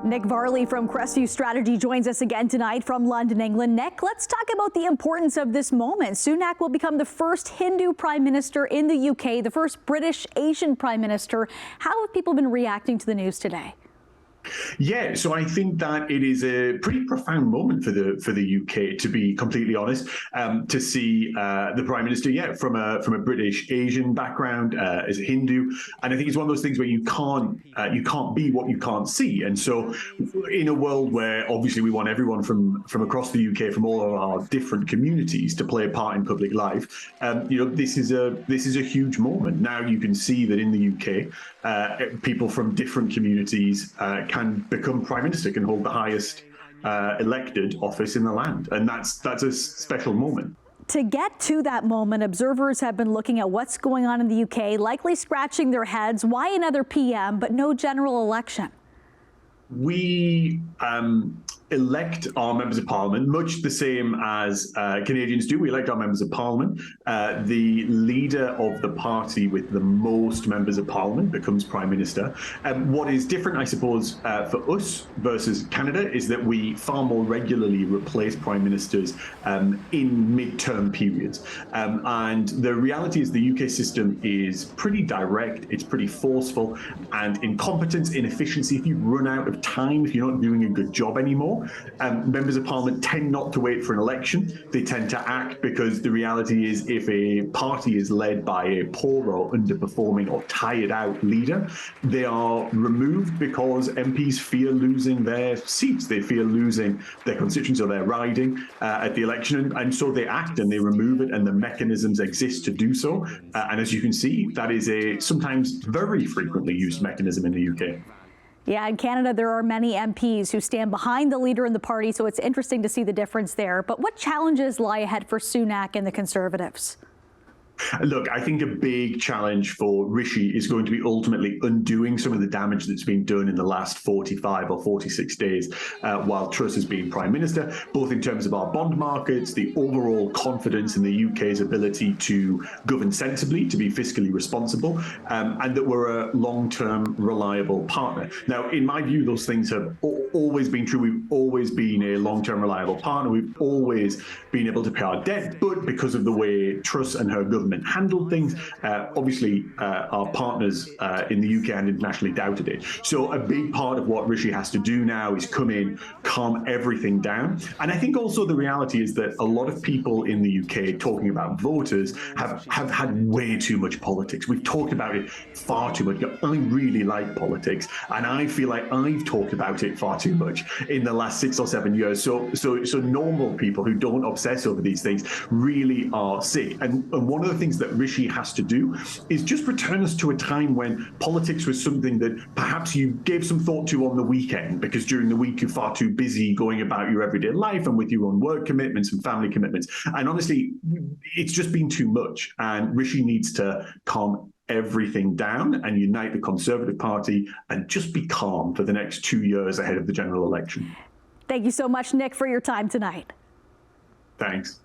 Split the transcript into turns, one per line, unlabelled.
Nick Varley from Crestview Strategy joins us again tonight from London, England. Nick, let's talk about the importance of this moment. Sunak will become the first Hindu Prime Minister in the UK, the first British Asian Prime Minister. How have people been reacting to the news today?
Yeah, so I think that it is a pretty profound moment for the UK, to be completely honest, to see the Prime Minister, from a British Asian background, as a Hindu, and I think it's one of those things where you can't be what you can't see, and so in a world where obviously we want everyone from across the UK, from all of our different communities, to play a part in public life, this is a huge moment. Now you can see that in the UK, people from different communities can become Prime Minister, can hold the highest elected office in the land. And that's a special moment.
To get to that moment, observers have been looking at what's going on in the UK, likely scratching their heads. Why another PM, but no general election?
We elect our members of parliament much the same as Canadians do. We elect our members of parliament. The leader of the party with the most members of parliament becomes prime minister. What is different, I suppose, for us versus Canada is that we far more regularly replace prime ministers in mid-term periods. And the reality is the UK system is pretty direct, it's pretty forceful, and incompetence, inefficiency, if you run out of time, if you're not doing a good job anymore, members of parliament tend not to wait for an election. They tend to act, because the reality is if a party is led by a poor or underperforming or tired out leader, they are removed because MPs fear losing their seats. They fear losing their constituents or their riding at the election. And so they act and they remove it, and the mechanisms exist to do so. And as you can see, that is a sometimes very frequently used mechanism in the UK.
Yeah, in Canada, there are many MPs who stand behind the leader in the party, so it's interesting to see the difference there. But what challenges lie ahead for Sunak and the Conservatives?
Look, I think a big challenge for Rishi is going to be ultimately undoing some of the damage that's been done in the last 45 or 46 days while Truss has been Prime Minister, both in terms of our bond markets, the overall confidence in the UK's ability to govern sensibly, to be fiscally responsible, and that we're a long-term reliable partner. Now, in my view, those things have always been true. We've always been a long-term reliable partner. We've always been able to pay our debt, but because of the way Truss and her government handled things, obviously our partners in the UK and internationally doubted it. So a big part of what Rishi has to do now is come in, calm everything down. And I think also the reality is that a lot of people in the UK talking about voters have had way too much politics. We've talked about it far too much. I really like politics, and I feel like I've talked about it far too much in the last 6 or 7 years. So normal people who don't obsess over these things really are sick. And one of the things that Rishi has to do is just return us to a time when politics was something that perhaps you gave some thought to on the weekend, because during the week you're far too busy going about your everyday life and with your own work commitments and family commitments. And honestly, it's just been too much. And Rishi needs to calm everything down and unite the Conservative Party and just be calm for the next 2 years ahead of the general election.
Thank you so much, Nick, for your time tonight.
Thanks.